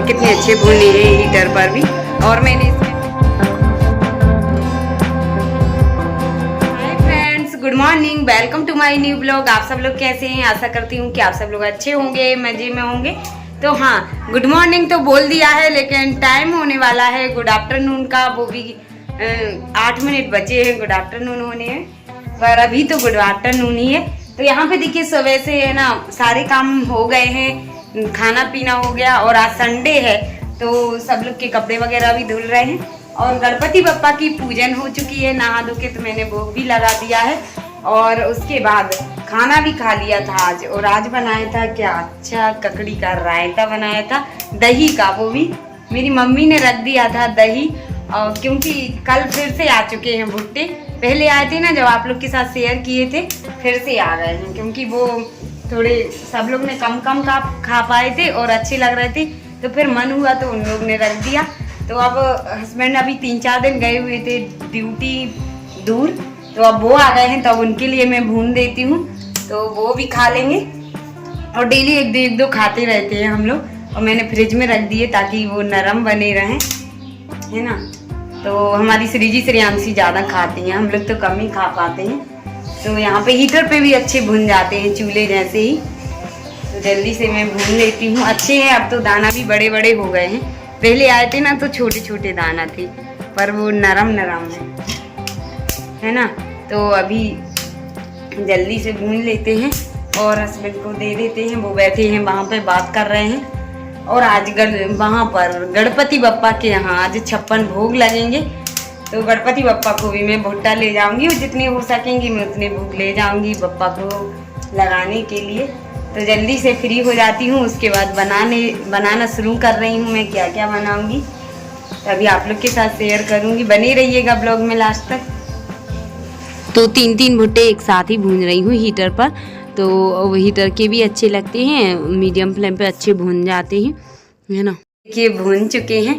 और कितने अच्छे भुने हैं हीटर पर भी। और मैंने hi friends, good morning, welcome to my new blog. आप सब लोग कैसे हैं? आशा करती हूँ कि आप सब लोग अच्छे होंगे, मजे में होंगे। तो हाँ, गुड मॉर्निंग तो बोल दिया है, लेकिन टाइम होने वाला है गुड आफ्टरनून का। वो भी 8 मिनट बचे हैं गुड आफ्टरनून होने हैं, पर अभी तो गुड आफ्टरनून ही है। तो यहाँ पे देखिए सुबह से है ना सारे काम हो गए हैं, खाना पीना हो गया और आज संडे है तो सब लोग के कपड़े वगैरह भी धुल रहे हैं। और गणपति बप्पा की पूजन हो चुकी है, नहा धो के तो मैंने भोग भी लगा दिया है। और उसके बाद खाना भी खा लिया था आज। और आज बनाया था क्या, अच्छा ककड़ी का रायता बनाया था, दही का। वो भी मेरी मम्मी ने रख दिया था दही, क्योंकि कल फिर से आ चुके हैं भुट्टे। पहले आए थे ना जब आप लोग के साथ शेयर किए थे, फिर से आ गए हैं, क्योंकि वो थोड़े सब लोग ने कम कम का खा पाए थे और अच्छे लग रहे थे, तो फिर मन हुआ तो उन लोग ने रख दिया। तो अब हस्बैंड अभी 3-4 दिन गए हुए थे ड्यूटी दूर, तो अब वो आ गए हैं, तो उनके लिए मैं भून देती हूँ, तो वो भी खा लेंगे। और डेली एक दो खाते रहते हैं हम लोग, और मैंने फ्रिज में रख दिए ताकि वो नरम बने रहें, है ना। तो हमारी श्रीजी श्रेयांशी ज़्यादा खाती हैं, हम लोग तो कम ही खा पाते हैं। तो यहाँ पे हीटर पे भी अच्छे भुन जाते हैं, चूल्हे जैसे ही। तो जल्दी से मैं भून लेती हूँ। अच्छे हैं, अब तो दाना भी बड़े बड़े हो गए हैं। पहले आए थे ना तो छोटे छोटे दाना थे, पर वो नरम नरम है ना। तो अभी जल्दी से भून लेते हैं और हस्बैंड को दे देते हैं, वो बैठे हैं वहाँ पे बात कर रहे हैं। और आज वहाँ पर गणपति बप्पा के यहाँ आज 56 भोग लगेंगे, तो गणपति बप्पा को भी मैं भुट्टा ले जाऊंगी, और जितने हो सकेंगी मैं उतने भोग ले जाऊंगी बप्पा को लगाने के लिए। तो जल्दी से फ्री हो जाती हूँ, उसके बाद बनाना शुरू कर रही हूँ। मैं क्या क्या बनाऊंगी तभी आप लोग के साथ शेयर करूँगी, बने रहिएगा ब्लॉग में लास्ट तक। तो 3-3 भुट्टे एक साथ ही भून रही हूँ हीटर पर, तो हीटर के भी अच्छे लगते हैं, मीडियम फ्लेम पे अच्छे भून जाते हैं, है ना। देखिए भून चुके हैं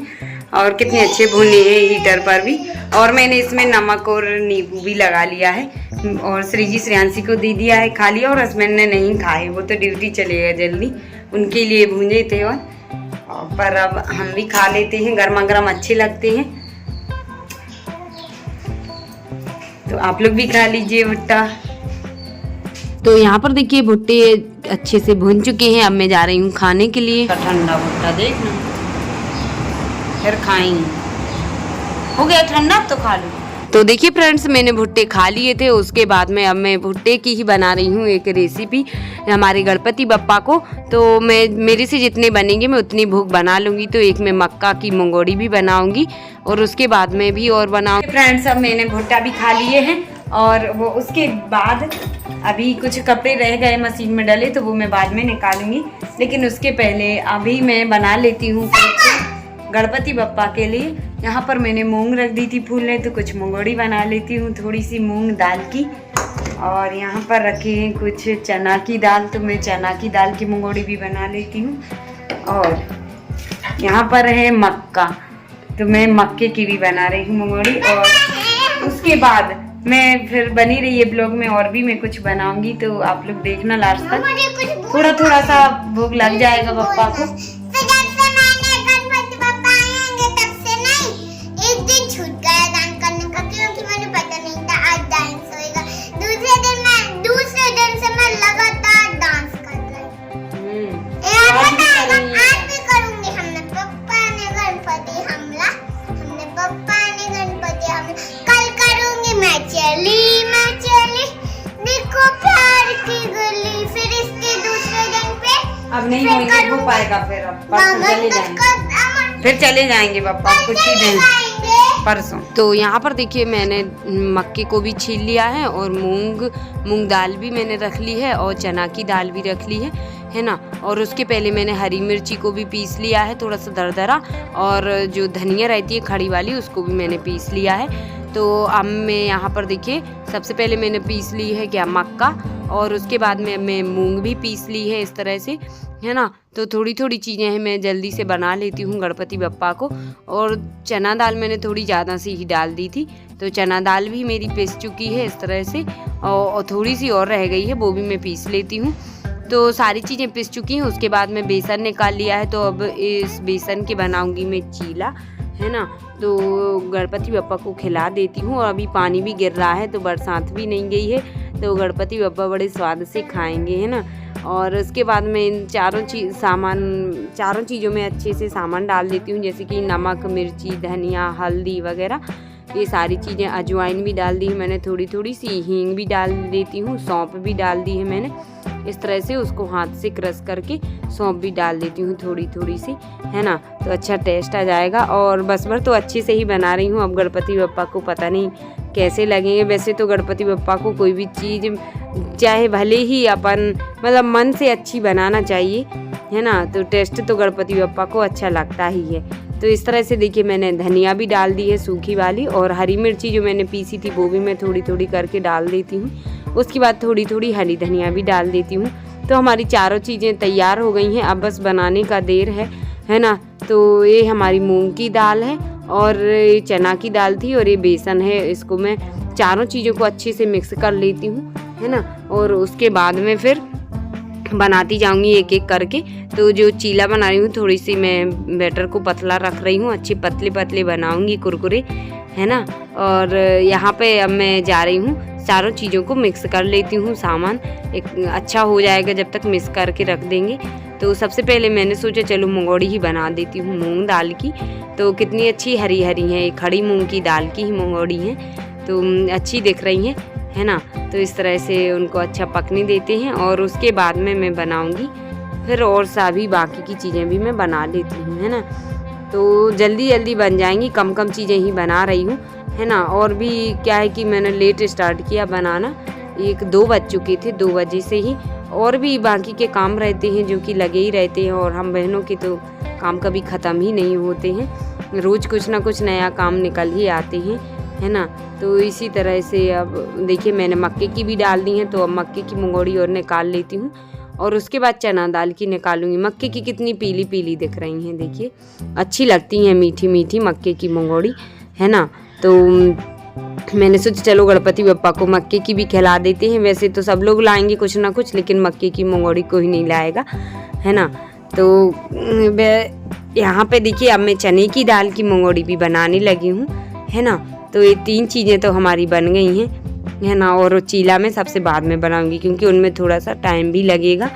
और कितने अच्छे भुने हैं हीटर पर भी। और मैंने इसमें नमक और नींबू भी लगा लिया है, और श्रीजी श्रेयांशी को दे दिया है खा लिया, और हस्बैंड ने नहीं खाए, वो तो ड्यूटी चले गए जल्दी, उनके लिए भूंजे थे। और पर अब हम भी खा लेते हैं, गर्मा गर्म अच्छे लगते हैं। तो आप लोग भी खा लीजिए भुट्टा। तो यहाँ पर देखिए भुट्टे अच्छे से भुन चुके हैं, अब मैं जा रही हूँ खाने के लिए। ठंडा भुट्टा देखना, फिर खाएंगे। हो गया ठंडा, अब तो खा लो। तो देखिए फ्रेंड्स, मैंने भुट्टे खा लिए थे, उसके बाद में अब मैं भुट्टे की ही बना रही हूँ एक रेसिपी हमारे गणपति बप्पा को। तो मैं मेरे से जितने बनेंगे मैं उतनी भोग बना लूँगी। तो एक मैं मक्का की मंगोड़ी भी बनाऊँगी, और उसके बाद में भी और बनाऊँगी। फ्रेंड्स, अब मैंने भुट्टा भी खा लिए हैं, और वो उसके बाद अभी कुछ कपड़े रह गए मशीन में डले, तो वो मैं बाद में निकालूंगी। लेकिन उसके पहले अभी मैं बना लेती हूँ गणपति बप्पा के लिए। यहाँ पर मैंने मूंग रख दी थी फूलने, तो कुछ मंगोड़ी बना लेती हूँ, थोड़ी सी मूंग दाल की। और यहाँ पर रखे हैं कुछ चना की दाल, तो मैं चना की दाल की मंगोड़ी भी बना लेती हूँ। और यहाँ पर है मक्का, तो मैं मक्के की भी बना रही हूँ मंगोड़ी। और उसके बाद मैं फिर बनी रही है ब्लॉग में, और भी मैं कुछ बनाऊंगी, तो आप लोग देखना लास्ट तक। थोड़ा थोड़ा सा भोग लग जाएगा बप्पा को। अब नहीं हो पाएगा, फिर अब चले जाएंगे पापा कुछ ही दिन परसों। तो यहाँ पर देखिए मैंने मक्के को भी छील लिया है, और मूंग दाल भी मैंने रख ली है, और चना की दाल भी रख ली है ना। और उसके पहले मैंने हरी मिर्ची को भी पीस लिया है, थोड़ा सा दरदरा, और जो धनिया रहती है खड़ी वाली उसको भी मैंने पीस लिया है। तो अब मैं यहाँ पर देखिए सबसे पहले मैंने पीस ली है क्या मक्का, और उसके बाद में मैं मूंग भी पीस ली है इस तरह से, है ना। तो थोड़ी थोड़ी चीज़ें हैं, मैं जल्दी से बना लेती हूँ गणपति बप्पा को। और चना दाल मैंने थोड़ी ज़्यादा सी ही डाल दी थी, तो चना दाल भी मेरी पिस चुकी है इस तरह से, और थोड़ी सी और रह गई है, वो भी मैं पीस लेती हूँ। तो सारी चीज़ें पिस चुकी हैं। उसके बाद मैं बेसन निकाल लिया है, तो अब इस बेसन के बनाऊंगी मैं चीला, है ना। तो गणपति बप्पा को खिला देती हूँ। और अभी पानी भी गिर रहा है, तो बरसात भी नहीं गई है, तो गणपति बप्पा बड़े स्वाद से खाएंगे, है ना। और उसके बाद मैं इन चारों चीज़ों में अच्छे से सामान डाल देती हूँ, जैसे कि नमक, मिर्ची, धनिया, हल्दी वगैरह, ये सारी चीज़ें। अजवाइन भी डाल दी है मैंने, थोड़ी थोड़ी सी हींग भी डाल देती हूँ, सौंफ भी डाल दी है मैंने। इस तरह से उसको हाथ से क्रश करके सौंफ भी डाल देती हूँ थोड़ी थोड़ी सी, है ना, तो अच्छा टेस्ट आ जाएगा। और बस भर तो अच्छे से ही बना रही हूँ। अब गणपति बप्पा को पता नहीं कैसे लगेंगे। वैसे तो गणपति बप्पा को कोई भी चीज़ चाहे भले ही अपन मतलब मन से अच्छी बनाना चाहिए, है ना, तो टेस्ट तो गणपति बप्पा को अच्छा लगता ही है। तो इस तरह से देखिए मैंने धनिया भी डाल दी है सूखी वाली, और हरी मिर्ची जो मैंने पीसी थी वो भी मैं थोड़ी थोड़ी करके डाल देती हूँ। उसके बाद थोड़ी थोड़ी हरी धनिया भी डाल देती हूँ। तो हमारी चारों चीज़ें तैयार हो गई हैं, अब बस बनाने का देर है ना। तो ये हमारी मूंग की दाल है, और ये चना की दाल थी, और ये बेसन है। इसको मैं चारों चीज़ों को अच्छे से मिक्स कर लेती हूँ, है ना। और उसके बाद में फिर बनाती जाऊंगी एक एक करके। तो जो चीला बना रही हूँ, थोड़ी सी मैं बैटर को पतला रख रही हूँ, अच्छे पतले पतले बनाऊंगी कुरकुरे, है ना। और यहाँ पे अब मैं जा रही हूँ, चारों चीज़ों को मिक्स कर लेती हूँ। सामान एक अच्छा हो जाएगा जब तक मिक्स करके रख देंगे। तो सबसे पहले मैंने सोचा चलो मंगोड़ी ही बना देती हूँ मूंग दाल की। तो कितनी अच्छी हरी हरी है, खड़ी मूंग की दाल की ही मंगोड़ी हैं, तो अच्छी दिख रही हैं, है ना। तो इस तरह से उनको अच्छा पकने देते हैं, और उसके बाद में मैं बनाऊंगी फिर और सभी बाकी की चीज़ें भी मैं बना लेती हूँ, है ना। तो जल्दी जल्दी बन जाएंगी, कम कम चीज़ें ही बना रही हूँ, है ना। और भी क्या है कि मैंने लेट स्टार्ट किया बनाना, 1-2 बज चुके थे, 2 बजे से ही। और भी बाकी के काम रहते हैं जो कि लगे ही रहते हैं, और हम बहनों के तो काम कभी ख़त्म ही नहीं होते हैं, रोज़ कुछ ना कुछ नया काम निकल ही आते हैं, है ना। तो इसी तरह से अब देखिए मैंने मक्के की भी डाल दी है, तो अब मक्के की मंगोड़ी और निकाल लेती हूँ, और उसके बाद चना दाल की निकालूंगी। मक्के की कितनी पीली पीली दिख रही हैं, देखिए अच्छी लगती हैं, मीठी मीठी मक्के की मंगोड़ी, है ना। तो मैंने सोचा चलो गणपति बप्पा को मक्के की भी खिला देते हैं। वैसे तो सब लोग लाएंगे कुछ ना कुछ, लेकिन मक्के की मंगोड़ी कोई नहीं लाएगा, है ना। तो यहाँ पे देखिए अब मैं चने की दाल की मंगोड़ी भी बनाने लगी हूँ, है ना। तो ये 3 चीज़ें तो हमारी बन गई हैं, है ना। और चीला में सबसे बाद में बनाऊंगी, क्योंकि उनमें थोड़ा सा टाइम भी लगेगा,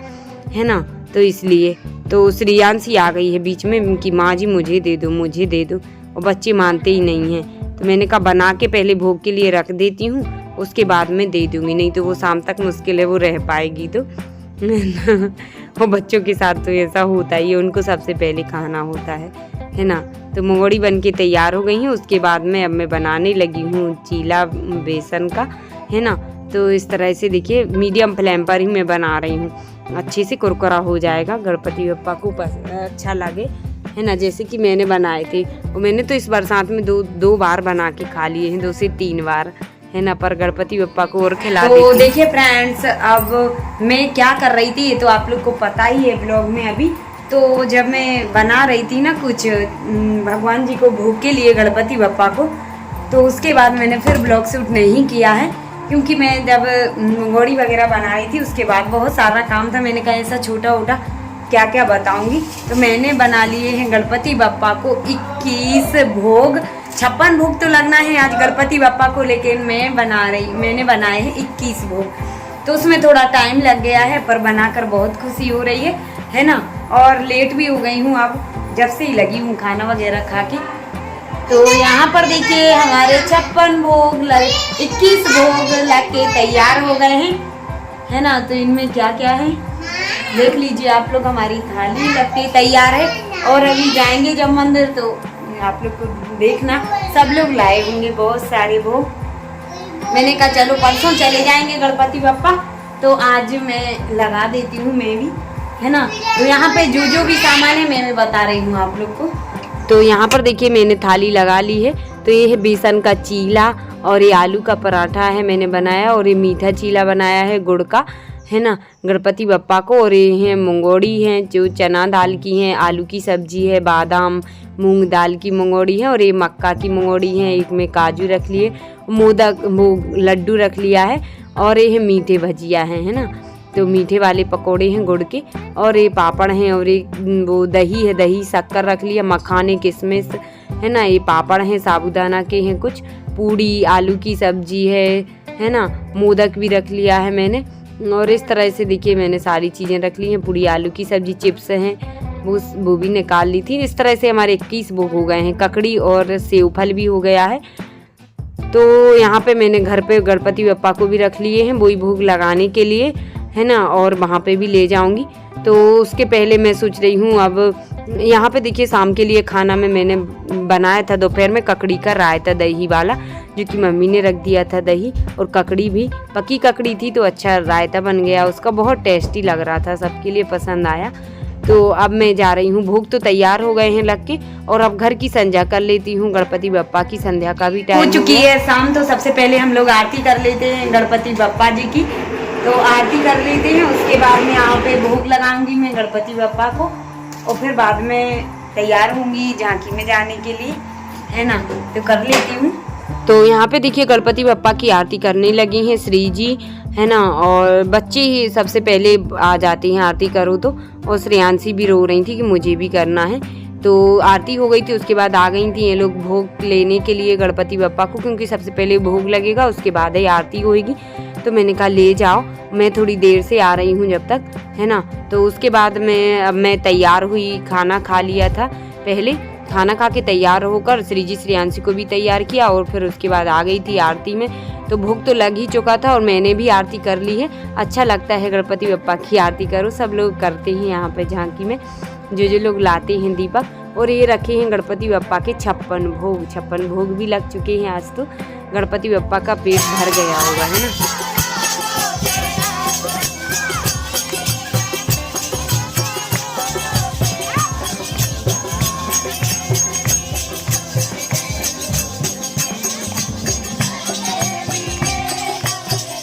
है ना। तो इसलिए तो श्रेयांशी आ गई है बीच में कि माँ जी मुझे दे दो, मुझे दे दो, और बच्चे मानते ही नहीं हैं। तो मैंने कहा बना के पहले भोग के लिए रख देती हूँ, उसके बाद में दे दूँगी, नहीं तो वो शाम तक मुश्किल है वो रह पाएगी। तो वो बच्चों के साथ तो ऐसा होता ही है, उनको सबसे पहले खाना होता है ना। तो मंगोड़ी बन के तैयार हो गई हैं। उसके बाद में अब मैं बनाने लगी हूँ चीला बेसन का, है ना। तो इस तरह से देखिए मीडियम फ्लेम पर ही मैं बना रही हूँ, अच्छे से कुरकुरा हो जाएगा, गणपति बप्पा को अच्छा लगे, है ना। जैसे कि मैंने बनाए थे, और मैंने तो इस बरसात में दो बार बना के खा लिए हैं, 2 से 3 बार, है ना। पर गणपति बप्पा को और खिला देती हूँ। तो देखिए फ्रेंड्स, अब मैं क्या कर रही थी ये तो आप लोग को पता ही है ब्लॉग में अभी। तो जब मैं बना रही थी ना कुछ भगवान जी को भोग के लिए, गणपति बप्पा को, तो उसके बाद मैंने फिर ब्लॉग शूट नहीं किया है, क्योंकि मैं जब मंगोड़ी वगैरह बना रही थी उसके बाद बहुत सारा काम था। मैंने कहा ऐसा छोटा मोटा क्या क्या बताऊंगी। तो मैंने बना लिए हैं गणपति बप्पा को 21 भोग, 56 भोग तो लगना है आज गणपति बप्पा को, लेकिन मैंने बनाए हैं 21 भोग। तो उसमें थोड़ा टाइम लग गया है, पर बनाकर बहुत खुशी हो रही है ना। और लेट भी हो गई हूँ, अब जब से ही लगी हूँ खाना वगैरह खा के। तो यहाँ पर देखिए हमारे 56 भोग 21 भोग लग के तैयार हो गए हैं, है ना। तो इनमें क्या क्या है देख लीजिए आप लोग। हमारी थाली लग के तैयार है, और अभी जाएंगे जब मंदिर, तो आप लोग को देखना सब लोग लाए होंगे बहुत सारे भोग। मैंने कहा चलो परसों चले जाएंगे गणपति बप्पा, तो आज मैं लगा देती हूँ मैं भी, है ना। तो यहाँ पे जो भी सामान है मैं बता रही हूँ आप लोग को। तो यहाँ पर देखिए मैंने थाली लगा ली है। तो ये है बेसन का चीला, और ये आलू का पराठा है मैंने बनाया, और ये मीठा चीला बनाया है गुड़ का, है ना, गणपति बप्पा को। और ये हैं मंगोड़ी हैं जो चना दाल की हैं, आलू की सब्जी है, बादाम मूंग दाल की मंगोड़ी है, और ये मक्का की मंगोड़ी है। एक में काजू रख लिए, मोदक लड्डू रख लिया है, और ये मीठे भजिया है ना। तो मीठे वाले पकोड़े हैं गुड़ के, और ये पापड़ हैं, और ये वो दही है, दही शक्कर रख लिया, मखाने किशमिश है ना, ये पापड़ हैं साबूदाना के हैं, कुछ पूड़ी, आलू की सब्जी है ना, मोदक भी रख लिया है मैंने। और इस तरह से देखिए मैंने सारी चीज़ें रख ली हैं, पूड़ी आलू की सब्जी, चिप्स हैं, वो भी निकाल ली थी। इस तरह से हमारे 21 भोग हो गए हैं, ककड़ी और सेव फल भी हो गया है। तो यहाँ पे मैंने घर पे गणपति बप्पा को भी रख लिए हैं वही भोग लगाने के लिए है ना, और वहाँ पे भी ले जाऊँगी। तो उसके पहले मैं सोच रही हूँ, अब यहाँ पे देखिए शाम के लिए खाना में मैंने बनाया था दोपहर में ककड़ी का रायता दही वाला, जो कि मम्मी ने रख दिया था दही, और ककड़ी भी पकी ककड़ी थी तो अच्छा रायता बन गया उसका, बहुत टेस्टी लग रहा था, सबके लिए पसंद आया। तो अब मैं जा रही हूँ, भोग तो तैयार हो गए हैं लग के, और अब घर की संध्या कर लेती हूँ। गणपति बप्पा की संध्या का भी टाइम हो चुकी है शाम। तो सबसे पहले हम लोग आरती कर लेते हैं गणपति बप्पा जी की, तो आरती कर लेते हैं। उसके बाद में यहाँ पे भोग लगाऊंगी मैं गणपति बप्पा को, और फिर बाद में तैयार होंगी झांकी में जाने के लिए है ना, तो कर लेती हूँ। तो यहाँ पे देखिए गणपति बप्पा की आरती करने लगी हैं श्री जी है ना, और बच्चे ही सबसे पहले आ जाते हैं आरती करो तो, और श्रेयांशी भी रो रही थी कि मुझे भी करना है। तो आरती हो गई थी, उसके बाद आ गई थी ये लोग भोग लेने के लिए गणपति बप्पा को, क्योंकि सबसे पहले भोग लगेगा उसके बाद ही आरती होगी। तो मैंने कहा ले जाओ, मैं थोड़ी देर से आ रही हूँ जब तक है ना। तो उसके बाद मैं तैयार हुई, खाना खा लिया था, पहले खाना खा के तैयार होकर श्री जी श्रेयांशी को भी तैयार किया, और फिर उसके बाद आ गई थी आरती में। तो भोग तो लग ही चुका था और मैंने भी आरती कर ली है। अच्छा लगता है गणपति बप्पा की आरती करो, सब लोग करते हैं यहाँ पे झांकी में, जो लोग लाते हैं दीपक। और ये रखे हैं गणपति बप्पा के 56 भोग भी लग चुके हैं आज। तो गणपति बप्पा का पेट भर गया होगा है ना।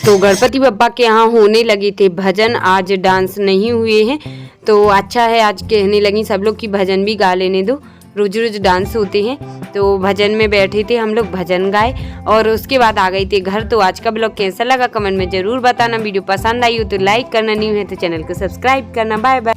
तो गणपति बप्पा के यहाँ होने लगे थे भजन, आज डांस नहीं हुए हैं, तो अच्छा है आज कहने लगी सब लोग कि भजन भी गा लेने दो, रोज रोज डांस होते हैं। तो भजन में बैठे थे हम लोग, भजन गाए, और उसके बाद आ गई थी घर। तो आज का ब्लॉग कैसा लगा कमेंट में ज़रूर बताना, वीडियो पसंद आई हो तो लाइक करना, न्यू है तो चैनल को सब्सक्राइब करना। Bye bye.